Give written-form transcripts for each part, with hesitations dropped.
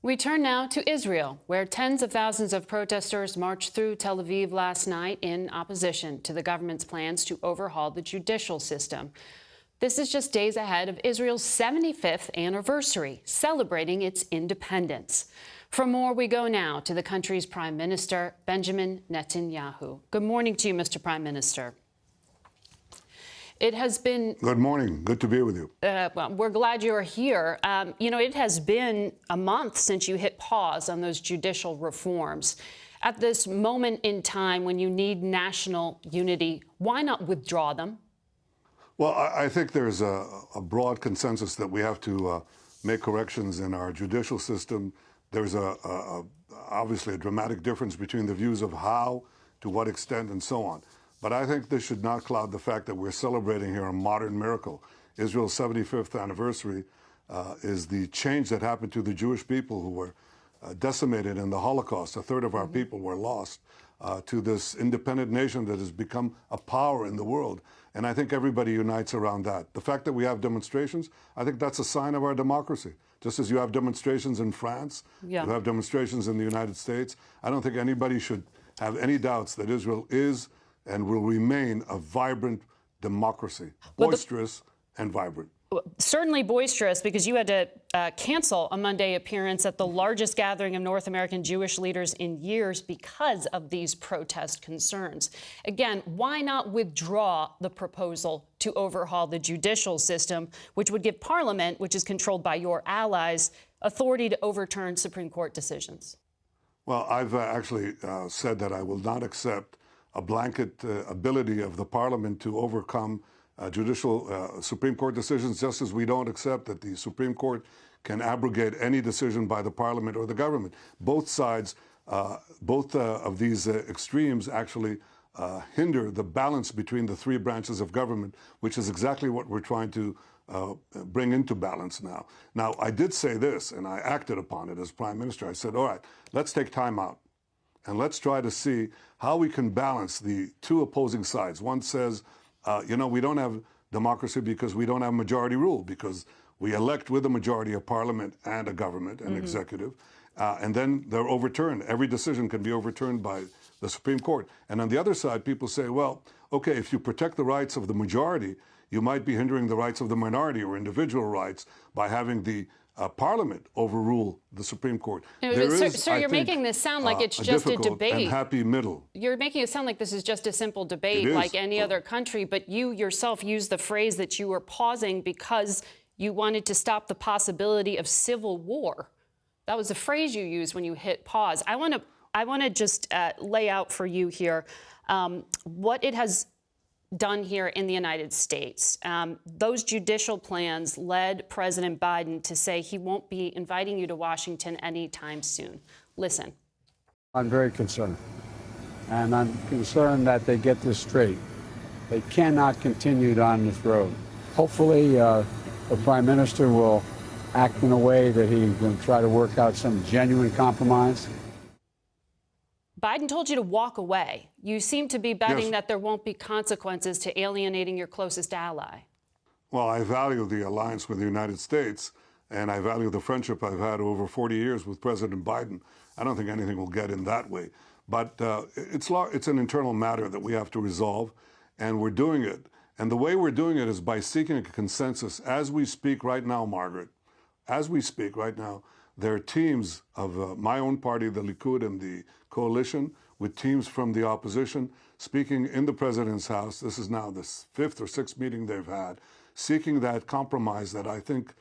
We turn now to Israel, where tens of thousands of protesters marched through Tel Aviv last night in opposition to the government's plans to overhaul the judicial system. This is just days ahead of Israel's 75th anniversary, celebrating its independence. For more, we go now to the country's Prime Minister, Benjamin Netanyahu. Good morning to you, Mr. Prime Minister. It has been... Good morning. Good to be with you. Well, we're glad you're here. It has been a month since you hit pause on those judicial reforms. At this moment in time when you need national unity, why not withdraw them? Well, I think there's a broad consensus that we have to make corrections in our judicial system. There's obviously a dramatic difference between the views of how, to what extent, and so on. But I think this should not cloud the fact that we're celebrating here a modern miracle. Israel's 75th anniversary is the change that happened to the Jewish people who were decimated in the Holocaust. A third of our people were lost to this independent nation that has become a power in the world. And I think everybody unites around that. The fact that we have demonstrations, I think that's a sign of our democracy. Just as you have demonstrations in France, you have demonstrations in the United States. I don't think anybody should have any doubts that Israel is and will remain a vibrant democracy, boisterous and vibrant. Certainly boisterous, because you had to cancel a Monday appearance at the largest gathering of North American Jewish leaders in years because of these protest concerns. Again, why not withdraw the proposal to overhaul the judicial system, which would give Parliament, which is controlled by your allies, authority to overturn Supreme Court decisions? Well, I've actually said that I will not accept a blanket ability of the Parliament to overcome judicial Supreme Court decisions, just as we don't accept that the Supreme Court can abrogate any decision by the Parliament or the government. Both sides, both of these extremes actually hinder the balance between the three branches of government, which is exactly what we're trying to bring into balance now. Now, I did say this, and I acted upon it as Prime Minister. I said, all right, let's take time out. And let's try to see how we can balance the two opposing sides. One says, we don't have democracy because we don't have majority rule, because we elect with a majority of parliament and a government and executive, and then they're overturned. Every decision can be overturned by the Supreme Court. And on the other side, people say, well, okay, if you protect the rights of the majority, you might be hindering the rights of the minority or individual rights by having the Parliament overrule the Supreme Court. Sir, you're making this sound like it's just a debate. And happy middle. You're making it sound like this is just a simple debate like any other country, but you yourself used the phrase that you were pausing because you wanted to stop the possibility of civil war. That was the phrase you used when you hit pause. I want to just lay out for you here what it has done here in the United States. Those judicial plans led President Biden to say he won't be inviting you to Washington anytime soon. Listen. I'm very concerned. And I'm concerned that they get this straight. They cannot continue down this road. Hopefully, the Prime Minister will act in a way that he can try to work out some genuine compromise. Biden told you to walk away. You seem to be betting that there won't be consequences to alienating your closest ally. Well, I value the alliance with the United States, and I value the friendship I've had over 40 years with President Biden. I don't think anything will get in that way. But it's an internal matter that we have to resolve, and we're doing it. And the way we're doing it is by seeking a consensus. As we speak right now, Margaret, as we speak right now, there are teams of my own party, the Likud, and the coalition, with teams from the opposition speaking in the president's house. This is now the fifth or sixth meeting they've had, seeking that compromise that I think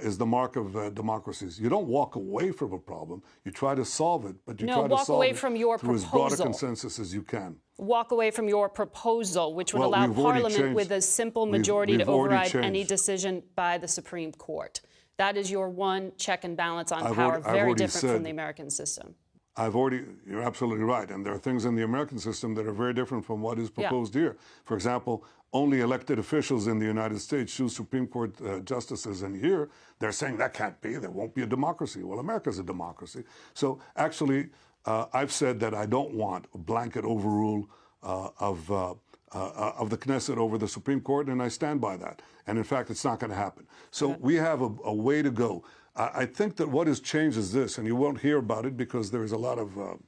is the mark of democracies. You don't walk away from a problem. You try to solve it, but you try to solve it through as broad a consensus as you can. Walk away from your proposal, which would allow Parliament with a simple majority to override any decision by the Supreme Court. That is your one check and balance on power, very different from the American system. You're absolutely right. And there are things in the American system that are very different from what is proposed here. For example, only elected officials in the United States choose Supreme Court justices. And here, they're saying that can't be. There won't be a democracy. Well, America's a democracy. So actually, I've said that I don't want a blanket overrule of the Knesset over the Supreme Court, and I stand by that. And in fact, it's not going to happen. So we have a way to go. I think that what has changed is this, and you won't hear about it because there is a lot of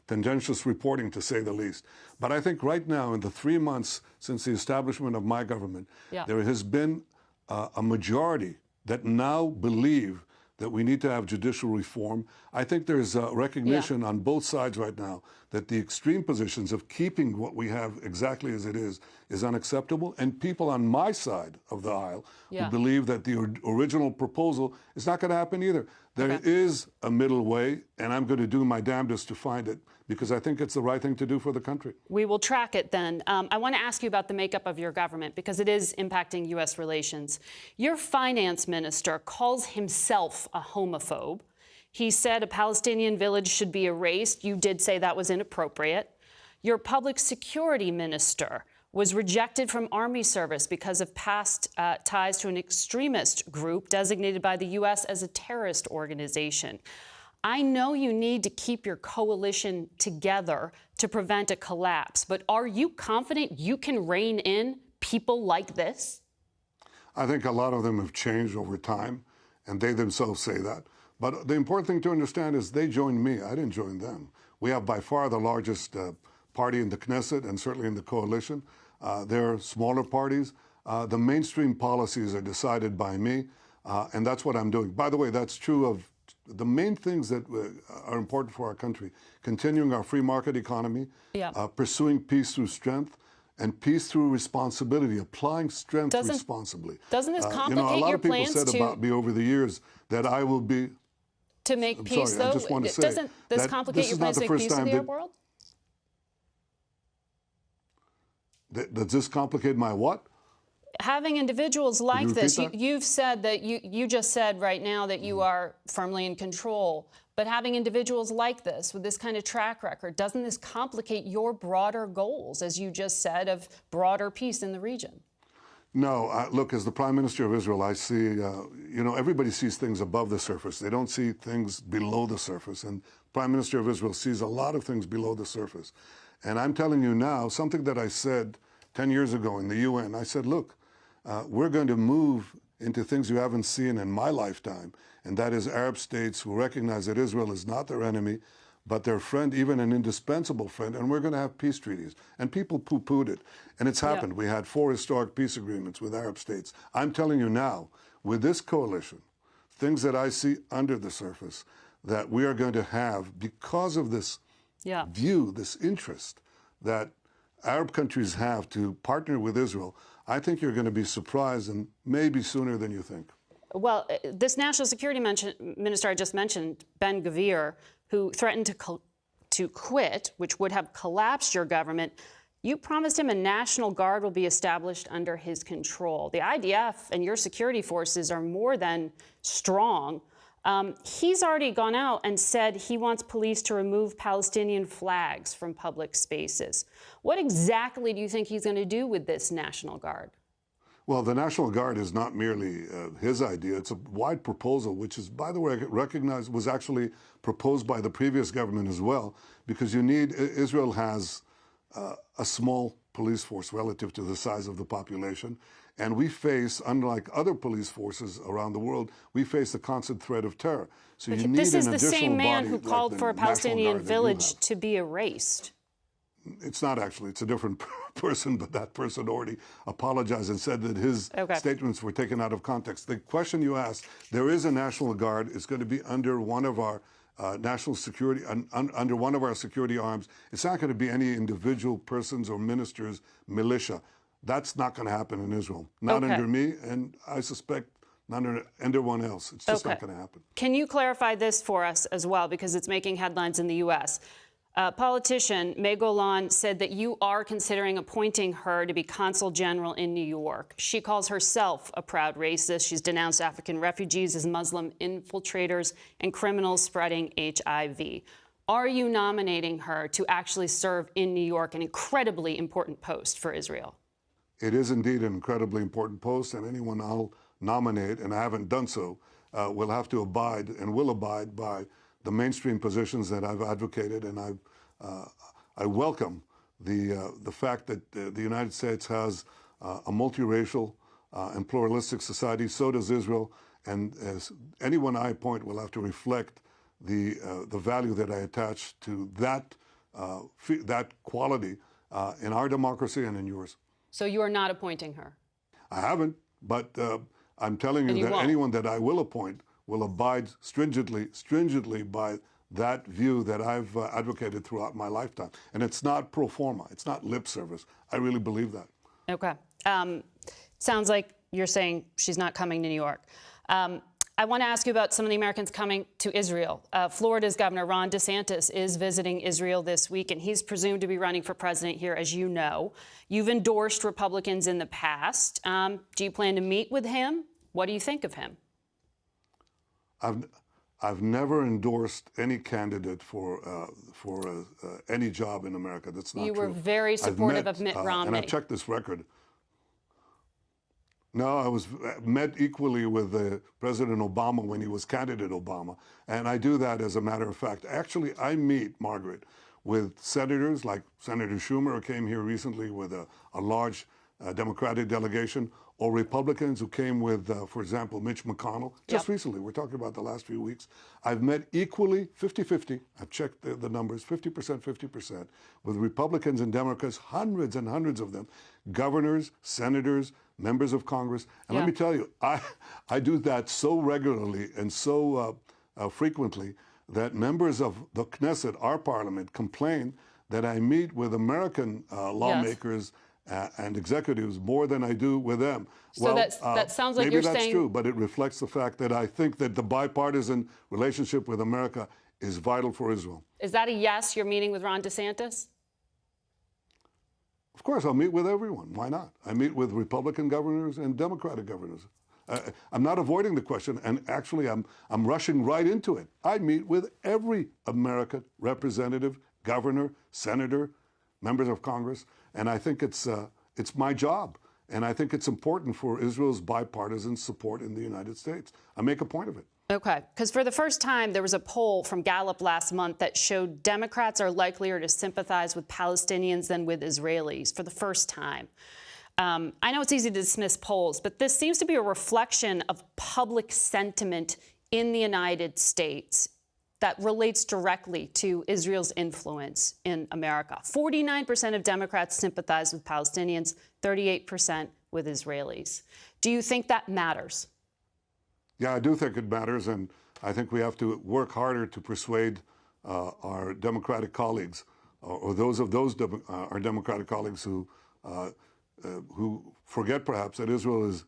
tendentious reporting, to say the least. But I think right now, in the 3 months since the establishment of my government, there has been a majority that now believe that we need to have judicial reform. I think there's a recognition on both sides right now that the extreme positions of keeping what we have exactly as it is unacceptable. And people on my side of the aisle who believe that the original proposal is not going to happen either. There is a middle way, and I'm going to do my damnedest to find it, because I think it's the right thing to do for the country. We will track it then. I want to ask you about the makeup of your government, because it is impacting U.S. relations. Your finance minister calls himself a homophobe. He said a Palestinian village should be erased. You did say that was inappropriate. Your public security minister was rejected from Army service because of past ties to an extremist group designated by the U.S. as a terrorist organization. I know you need to keep your coalition together to prevent a collapse, but are you confident you can rein in people like this? I think a lot of them have changed over time, and they themselves say that. But the important thing to understand is they joined me. I didn't join them. We have by far the largest party in the Knesset and certainly in the coalition. There are smaller parties. The mainstream policies are decided by me, and that's what I'm doing. By the way, that's true of the main things that are important for our country: continuing our free market economy, pursuing peace through strength, and peace through responsibility, applying strength responsibly. Doesn't this complicate your plans to... A lot of people said about me over the years that I will be... To make peace, though? I just want to say doesn't this complicate your plans to make peace in the Arab world? Does this complicate my what? Having individuals like this, you've said that you just said right now that you are firmly in control, but having individuals like this with this kind of track record, doesn't this complicate your broader goals, as you just said, of broader peace in the region? No, look, as the Prime Minister of Israel, I see, everybody sees things above the surface. They don't see things below the surface. And Prime Minister of Israel sees a lot of things below the surface. And I'm telling you now, something that I said 10 years ago in the UN, I said, look, we're going to move into things you haven't seen in my lifetime, and that is Arab states who recognize that Israel is not their enemy, but their friend, even an indispensable friend, and we're going to have peace treaties. And people poo-pooed it, and it's happened. We had 4 historic peace agreements with Arab states. I'm telling you now, with this coalition, things that I see under the surface that we are going to have because of this view, this interest that Arab countries have to partner with Israel, I think you're going to be surprised, and maybe sooner than you think. Well, this national security minister I just mentioned, Ben-Gvir, who threatened to quit, which would have collapsed your government, you promised him a national guard will be established under his control. The IDF and your security forces are more than strong. He's already gone out and said he wants police to remove Palestinian flags from public spaces. What exactly do you think he's going to do with this National Guard? Well, the National Guard is not merely his idea. It's a wide proposal, which is, by the way, recognized, was actually proposed by the previous government as well, because Israel has a small police force relative to the size of the population. And we face, unlike other police forces around the world, we face the constant threat of terror. So you need this is an the additional same man body who like called the for a National Palestinian Guard village to be erased. It's not actually. It's a different person, but that person already apologized and said that his statements were taken out of context. The question you asked, there is a National Guard. It's going to be under one of our national security, under one of our security arms. It's not going to be any individual persons or ministers' militia. That's not going to happen in Israel. Not under me, and I suspect not under anyone else. It's just not going to happen. Can you clarify this for us as well, because it's making headlines in the U.S.? Politician May Golan said that you are considering appointing her to be Consul General in New York. She calls herself a proud racist. She's denounced African refugees as Muslim infiltrators and criminals spreading HIV. Are you nominating her to actually serve in New York, an incredibly important post for Israel? It is indeed an incredibly important post, and anyone I'll nominate, and I haven't done so, will have to abide and will abide by the mainstream positions that I've advocated, and I welcome the fact that the United States has a multiracial and pluralistic society. So does Israel, And as anyone I appoint will have to reflect the value that I attach to that quality in our democracy and in yours. So you are not appointing her? I haven't, but I'm telling you that anyone that I will appoint will abide stringently by that view that I've advocated throughout my lifetime. And it's not pro forma. It's not lip service. I really believe that. Okay. Sounds like you're saying she's not coming to New York. I want to ask you about some of the Americans coming to Israel. Florida's Governor Ron DeSantis is visiting Israel this week, and he's presumed to be running for president here, as you know. You've endorsed Republicans in the past. Do you plan to meet with him? What do you think of him? I've never endorsed any candidate for any job in America. That's not true. You were very supportive of Mitt Romney. And I've checked this record. No, I was met equally with President Obama when he was candidate Obama. And I do that as a matter of fact. Actually, I meet, Margaret, with senators like Senator Schumer, who came here recently with a large Democratic delegation, or Republicans who came with, for example, Mitch McConnell, just recently. We're talking about the last few weeks. I've met equally, 50-50, I've checked the numbers, 50%, 50%, with Republicans and Democrats, hundreds and hundreds of them, governors, senators, members of Congress. And let me tell you, I do that so regularly and so frequently that members of the Knesset, our parliament, complain that I meet with American lawmakers and executives more than I do with them. So that sounds like you're saying... Maybe that's true, but it reflects the fact that I think that the bipartisan relationship with America is vital for Israel. Is that a yes, you're meeting with Ron DeSantis? Of course, I'll meet with everyone. Why not? I meet with Republican governors and Democratic governors. I'm not avoiding the question, and actually I'm rushing right into it. I meet with every American representative, governor, senator, members of Congress, and I think it's my job. And I think it's important for Israel's bipartisan support in the United States. I make a point of it. Okay, because for the first time, there was a poll from Gallup last month that showed Democrats are likelier to sympathize with Palestinians than with Israelis for the first time. I know it's easy to dismiss polls, but this seems to be a reflection of public sentiment in the United States that relates directly to Israel's influence in America. 49% of Democrats sympathize with Palestinians, 38% with Israelis. Do you think that matters? Yeah, I do think it matters, and I think we have to work harder to persuade our Democratic colleagues, or those of our Democratic colleagues who forget perhaps that Israel is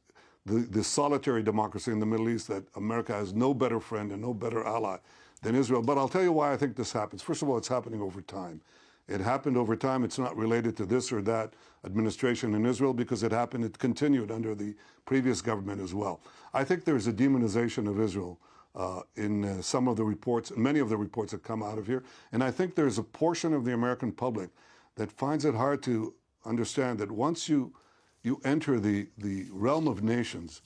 the solitary democracy in the Middle East, that America has no better friend and no better ally than Israel. But I'll tell you why I think this happens. First of all, it's happening over time. It happened over time. It's not related to this or that administration in Israel because it continued under the previous government as well. I think there's a demonization of Israel in some of the reports, many of the reports that come out of here. And I think there's a portion of the American public that finds it hard to understand that once you enter the realm of nations,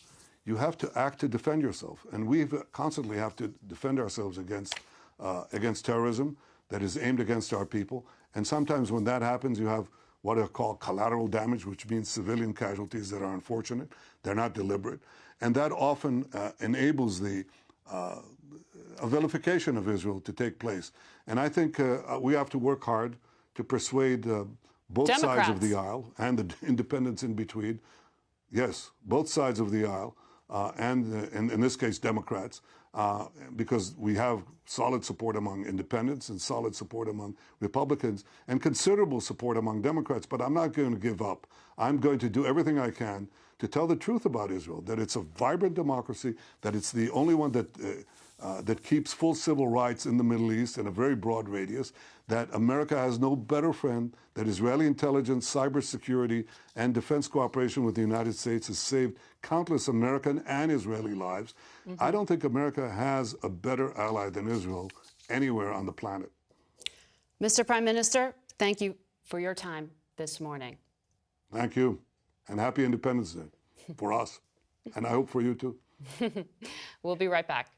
you have to act to defend yourself. And we constantly have to defend ourselves against terrorism that is aimed against our people. And sometimes when that happens, you have what are called collateral damage, which means civilian casualties that are unfortunate. They're not deliberate. And that often enables the vilification of Israel to take place. And I think we have to work hard to persuade both sides of the aisle and the independents in between. Yes, both sides of the aisle, and in this case, Democrats, because we have solid support among independents and solid support among Republicans and considerable support among Democrats. But I'm not going to give up. I'm going to do everything I can to tell the truth about Israel, that it's a vibrant democracy, that it's the only one that keeps full civil rights in the Middle East in a very broad radius, that America has no better friend, that Israeli intelligence, cybersecurity, and defense cooperation with the United States has saved countless American and Israeli lives. I don't think America has a better ally than Israel anywhere on the planet. Mr. Prime Minister, thank you for your time this morning. Thank you, and happy Independence Day for us, and I hope for you too. We'll be right back.